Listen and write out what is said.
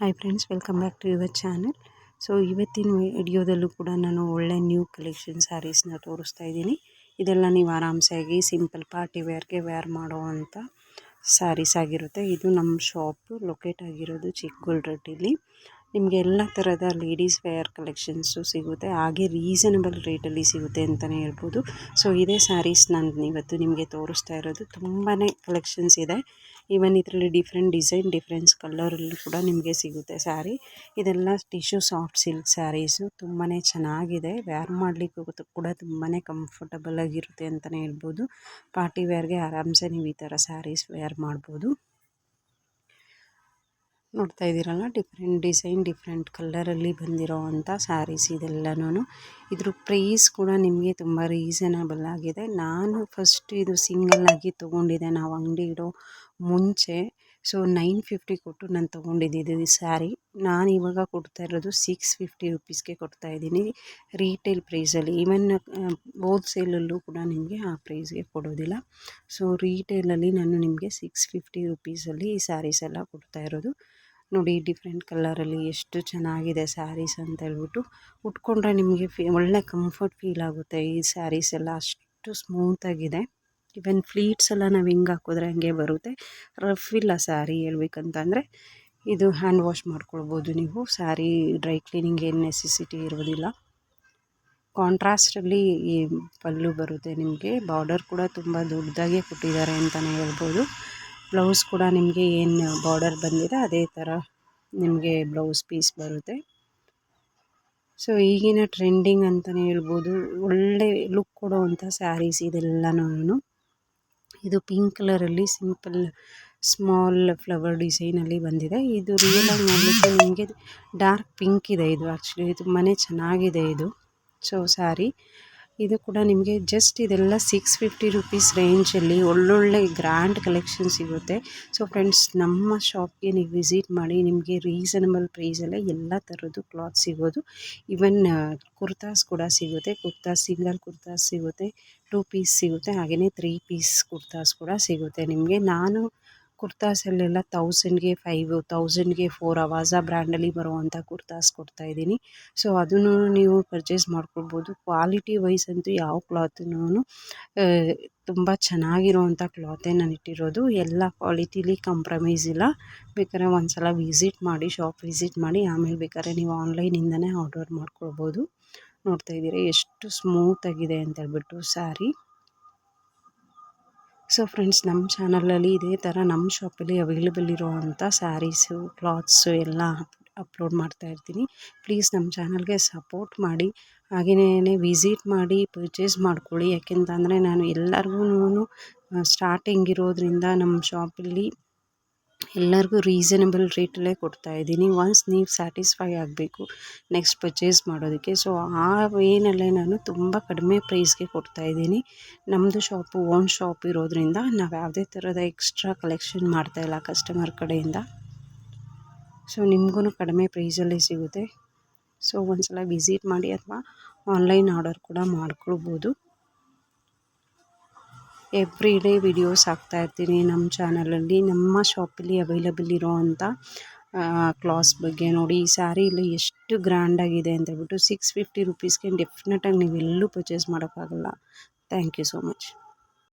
Hi friends, welcome back to your channel. So ಇವತ್ತಿನ ವಿಡಿಯೋದಲ್ಲೂ ಕೂಡ ನಾನು ಒಳ್ಳೆ ನ್ಯೂ ಕಲೆಕ್ಷನ್ ಸ್ಯಾರೀಸ್ನ ತೋರಿಸ್ತಾ ಇದ್ದೀನಿ. ಇದೆಲ್ಲ ನೀವು ಆರಾಮ್ಸಾಗಿ ಸಿಂಪಲ್ ಪಾರ್ಟಿ ವೇರ್ಗೆ ವೇರ್ ಮಾಡುವಂಥ ಸ್ಯಾರೀಸ್ ಆಗಿರುತ್ತೆ. ಇದು ನಮ್ಮ ಶಾಪು ಲೊಕೇಟ್ ಆಗಿರೋದು ಚಿಕ್ಕಗೋಲ್ರಟ್ಟಿಲಿ. ನಿಮಗೆ ಎಲ್ಲ ಥರದ ಲೇಡೀಸ್ ವೇರ್ ಕಲೆಕ್ಷನ್ಸು ಸಿಗುತ್ತೆ, ಹಾಗೆ ರೀಸನಬಲ್ ರೇಟಲ್ಲಿ ಸಿಗುತ್ತೆ ಅಂತಲೇ ಹೇಳ್ಬೋದು. ಸೊ ಇದೇ ಸ್ಯಾರೀಸ್ ನಾನು ಇವತ್ತು ನಿಮಗೆ ತೋರಿಸ್ತಾ ಇರೋದು. ತುಂಬಾ ಕಲೆಕ್ಷನ್ಸ್ ಇದೆ. ಈವನ್ ಇದರಲ್ಲಿ ಡಿಫ್ರೆಂಟ್ ಡಿಸೈನ್, ಡಿಫ್ರೆಂಟ್ಸ್ ಕಲರಲ್ಲಿ ಕೂಡ ನಿಮಗೆ ಸಿಗುತ್ತೆ ಸ್ಯಾರಿ. ಇದೆಲ್ಲ ಟಿಶ್ಯೂ ಸಾಫ್ಟ್ ಸಿಲ್ಕ್ ಸ್ಯಾರೀಸು. ತುಂಬಾ ಚೆನ್ನಾಗಿದೆ, ವೇರ್ ಮಾಡಲಿಕ್ಕೂ ಕೂಡ ತುಂಬಾ ಕಂಫರ್ಟಬಲ್ ಆಗಿರುತ್ತೆ ಅಂತಲೇ ಹೇಳ್ಬೋದು. ಪಾರ್ಟಿ ವೇರ್ಗೆ ಆರಾಮ್ಸೆ ನೀವು ಈ ಥರ ಸ್ಯಾರೀಸ್ ವೇರ್ ಮಾಡ್ಬೋದು. ನೋಡ್ತಾ ಇದ್ದೀರಲ್ಲ, ಡಿಫ್ರೆಂಟ್ ಡಿಸೈನ್, ಡಿಫ್ರೆಂಟ್ ಕಲರಲ್ಲಿ ಬಂದಿರೋ ಅಂಥ ಸ್ಯಾರೀಸ್ ಇದೆಲ್ಲನೂ. ಇದ್ರ ಪ್ರೈಸ್ ಕೂಡ ನಿಮಗೆ ತುಂಬ ರೀಸನಬಲ್ ಆಗಿದೆ. ನಾನು ಫಸ್ಟ್ ಇದು ಸಿಂಗಲ್ ಆಗಿ ತೊಗೊಂಡಿದ್ದೆ, ನಾವು ಅಂಗಡಿ ಇಡೋ ಮುಂಚೆ. ಸೊ 950 ಕೊಟ್ಟು ನಾನು ತೊಗೊಂಡಿದ್ದು ಈ ಸ್ಯಾರಿ. ನಾನು ಇವಾಗ ಕೊಡ್ತಾ ಇರೋದು 650 ರುಪೀಸ್ಗೆ ಕೊಡ್ತಾ ಇದ್ದೀನಿ ರೀಟೇಲ್ ಪ್ರೈಸಲ್ಲಿ. ಈವನ್ ಹೋಲ್ಸೇಲಲ್ಲೂ ಕೂಡ ನಿಮಗೆ ಆ ಪ್ರೈಸ್ಗೆ ಕೊಡೋದಿಲ್ಲ. ಸೊ ರೀಟೇಲಲ್ಲಿ ನಾನು ನಿಮಗೆ 650 ರುಪೀಸಲ್ಲಿ ಈ ಸ್ಯಾರೀಸ್ ಎಲ್ಲ ಕೊಡ್ತಾ ಇರೋದು. ನೋಡಿ, ಡಿಫ್ರೆಂಟ್ ಕಲರಲ್ಲಿ ಎಷ್ಟು ಚೆನ್ನಾಗಿದೆ ಸ್ಯಾರೀಸ್ ಅಂತ ಹೇಳ್ಬಿಟ್ಟು. ಉಟ್ಕೊಂಡ್ರೆ ನಿಮಗೆ ಒಳ್ಳೆ ಕಂಫರ್ಟ್ ಫೀಲ್ ಆಗುತ್ತೆ. ಈ ಸ್ಯಾರೀಸ್ ಎಲ್ಲ ಅಷ್ಟು ಸ್ಮೂತಾಗಿದೆ. ಈವನ್ ಫ್ಲೀಟ್ಸ್ ಎಲ್ಲ ನಾವು ಹಿಂಗೆ ಹಾಕಿದ್ರೆ ಹಂಗೆ ಬರುತ್ತೆ, ರಫ್ ಇಲ್ಲ ಸ್ಯಾರಿ. ಹೇಳ್ಬೇಕಂತಂದರೆ ಇದು ಹ್ಯಾಂಡ್ ವಾಶ್ ಮಾಡ್ಕೊಳ್ಬೋದು ನೀವು. ಸ್ಯಾರಿ ಡ್ರೈ ಕ್ಲೀನಿಂಗ್ ಏನು ನೆಸೆಸಿಟಿ ಇರೋದಿಲ್ಲ. ಕಾಂಟ್ರಾಸ್ಟಲ್ಲಿ ಈ ಪಲ್ಲು ಬರುತ್ತೆ ನಿಮಗೆ. ಬಾರ್ಡರ್ ಕೂಡ ತುಂಬ ದೊಡ್ಡದಾಗೆ ಕೊಟ್ಟಿದ್ದಾರೆ ಅಂತಲೇ ಹೇಳ್ಬೋದು. ಬ್ಲೌಸ್ ಕೂಡ ನಿಮಗೆ ಏನು ಬಾರ್ಡರ್ ಬಂದಿದೆ ಅದೇ ಥರ ನಿಮಗೆ ಬ್ಲೌಸ್ ಪೀಸ್ ಬರುತ್ತೆ. ಸೊ ಈಗಿನ ಟ್ರೆಂಡಿಂಗ್ ಅಂತಲೇ ಹೇಳ್ಬೋದು, ಒಳ್ಳೆ ಲುಕ್ ಕೊಡುವಂಥ ಸ್ಯಾರೀಸ್ ಇದೆಲ್ಲನೂ. ಇದು ಪಿಂಕ್ ಕಲರಲ್ಲಿ ಸಿಂಪಲ್ ಸ್ಮಾಲ್ ಫ್ಲವರ್ ಡಿಸೈನಲ್ಲಿ ಬಂದಿದೆ. ಇದು ರಿಯಲಾಗಿ ನೋಡಲಿಕ್ಕೆ ನಿಮಗೆ ಡಾರ್ಕ್ ಪಿಂಕ್ ಇದೆ. ಇದು ಆ್ಯಕ್ಚುಲಿ ತುಂಬಾ ಚೆನ್ನಾಗಿದೆ ಇದು. ಸೊ ಸ್ಯಾರಿ ಇದು ಕೂಡ ನಿಮಗೆ ಜಸ್ಟ್ ಇದೆಲ್ಲ 650 ರುಪೀಸ್ ರೇಂಜಲ್ಲಿ ಒಳ್ಳೊಳ್ಳೆ ಗ್ರ್ಯಾಂಡ್ ಕಲೆಕ್ಷನ್ ಸಿಗುತ್ತೆ. ಸೊ ಫ್ರೆಂಡ್ಸ್, ನಮ್ಮ ಶಾಪ್ಗೆ ನೀವು ವಿಸಿಟ್ ಮಾಡಿ, ನಿಮಗೆ ರೀಸನಬಲ್ ಪ್ರೈಸಲ್ಲೇ ಎಲ್ಲ ಥರದ್ದು ಕ್ಲಾತ್ ಸಿಗೋದು. ಈವನ್ ಕುರ್ತಾಸ್ ಕೂಡ ಸಿಗುತ್ತೆ. ಕುರ್ತಾಸ್, ಸಿಂಗಲ್ ಕುರ್ತಾಸ್ ಸಿಗುತ್ತೆ, 2 ಪೀಸ್ ಸಿಗುತ್ತೆ, ಹಾಗೆಯೇ 3 ಪೀಸ್ ಕುರ್ತಾಸ್ ಕೂಡ ಸಿಗುತ್ತೆ ನಿಮಗೆ. ನಾನು ಕುರ್ತಾಸಲ್ಲೆಲ್ಲ 1000ಗೆ 5, 1000ಗೆ 4 ಅವಾಜಾ ಬ್ರ್ಯಾಂಡಲ್ಲಿ ಬರುವಂಥ ಕುರ್ತಾಸ್ ಕೊಡ್ತಾಯಿದ್ದೀನಿ. ಸೊ ಅದನ್ನು ನೀವು ಪರ್ಚೇಸ್ ಮಾಡ್ಕೊಳ್ಬೋದು. ಕ್ವಾಲಿಟಿ ವೈಸ್ ಅಂತೂ ಯಾವ ಕ್ಲಾತೂ ತುಂಬ ಚೆನ್ನಾಗಿರೋವಂಥ ಕ್ಲಾತೇ ನಾನು ಇಟ್ಟಿರೋದು. ಎಲ್ಲ ಕ್ವಾಲಿಟಿಲಿ ಕಾಂಪ್ರಮೈಸ್ ಇಲ್ಲ. ಬೇಕಾದ್ರೆ ಒಂದು ಸಲ ವಿಸಿಟ್ ಮಾಡಿ, ಶಾಪ್ ವಿಸಿಟ್ ಮಾಡಿ, ಆಮೇಲೆ ಬೇಕಾದ್ರೆ ನೀವು ಆನ್ಲೈನಿಂದನೇ ಆರ್ಡರ್ ಮಾಡ್ಕೊಳ್ಬೋದು. ನೋಡ್ತಾ ಇದ್ದೀರಾ ಎಷ್ಟು ಸ್ಮೂತಾಗಿದೆ ಅಂತ ಹೇಳ್ಬಿಟ್ಟು ಸ್ಯಾರಿ. ಸೊ ಫ್ರೆಂಡ್ಸ್, ನಮ್ಮ ಚಾನಲಲ್ಲಿ ಇದೇ ಥರ ನಮ್ಮ ಶಾಪಲ್ಲಿ ಅವೈಲೇಬಲ್ ಇರೋವಂಥ ಸ್ಯಾರೀಸು, ಕ್ಲಾತ್ಸು ಎಲ್ಲ ಅಪ್ಲೋಡ್ ಮಾಡ್ತಾ ಇರ್ತೀನಿ. ಪ್ಲೀಸ್ ನಮ್ಮ ಚಾನಲ್ಗೆ ಸಪೋರ್ಟ್ ಮಾಡಿ, ಹಾಗೆಯೇ ವಿಸಿಟ್ ಮಾಡಿ ಪರ್ಚೇಸ್ ಮಾಡ್ಕೊಳ್ಳಿ. ಯಾಕೆಂತಂದರೆ ನಾನು ಎಲ್ಲರಿಗೂ ಸ್ಟಾರ್ಟಿಂಗ್ ಇರೋದ್ರಿಂದ ನಮ್ಮ ಶಾಪಲ್ಲಿ ಎಲ್ಲರಿಗೂ ರೀಸನಬಲ್ ರೇಟಲ್ಲೇ ಕೊಡ್ತಾಯಿದ್ದೀನಿ. ಒನ್ಸ್ ನೀವು ಸ್ಯಾಟಿಸ್ಫೈ ಆಗಬೇಕು ನೆಕ್ಸ್ಟ್ ಪರ್ಚೇಸ್ ಮಾಡೋದಕ್ಕೆ. ಸೊ ಆ ವೇನಲ್ಲೇ ನಾನು ತುಂಬ ಕಡಿಮೆ ಪ್ರೈಸ್ಗೆ ಕೊಡ್ತಾಯಿದ್ದೀನಿ. ನಮ್ಮದು ಶಾಪು ಓನ್ ಶಾಪ್ ಇರೋದ್ರಿಂದ ನಾವು ಯಾವುದೇ ಥರದ ಎಕ್ಸ್ಟ್ರಾ ಕಲೆಕ್ಷನ್ ಮಾಡ್ತಾಯಿಲ್ಲ ಕಸ್ಟಮರ್ ಕಡೆಯಿಂದ. ಸೊ ನಿಮಗೂ ಕಡಿಮೆ ಪ್ರೈಸಲ್ಲೇ ಸಿಗುತ್ತೆ. ಸೊ ಒಂದು ಸಲ ವಿಸಿಟ್ ಮಾಡಿ, ಅಥವಾ ಆನ್ಲೈನ್ ಆರ್ಡರ್ ಕೂಡ ಮಾಡ್ಕೊಳ್ಬೋದು. ಎವ್ರಿ ಡೇ ವಿಡಿಯೋಸ್ ಹಾಕ್ತಾಯಿರ್ತೀನಿ ನಮ್ಮ ಚಾನಲಲ್ಲಿ. ನಮ್ಮ ಶಾಪಲ್ಲಿ ಅವೈಲೇಬಲ್ ಇರೋವಂಥ ಕ್ಲಾತ್ಸ್ ಬಗ್ಗೆ ನೋಡಿ. ಈ ಸ್ಯಾರಿ ಇಲ್ಲಿ ಎಷ್ಟು ಗ್ರ್ಯಾಂಡಾಗಿದೆ ಅಂತ ಹೇಳ್ಬಿಟ್ಟು 650 ರುಪೀಸ್ಗೆ ಡೆಫಿನೆಟಾಗಿ ನೀವೆಲ್ಲೂ ಪರ್ಚೇಸ್ ಮಾಡೋಕ್ಕಾಗಲ್ಲ. Thank you so much.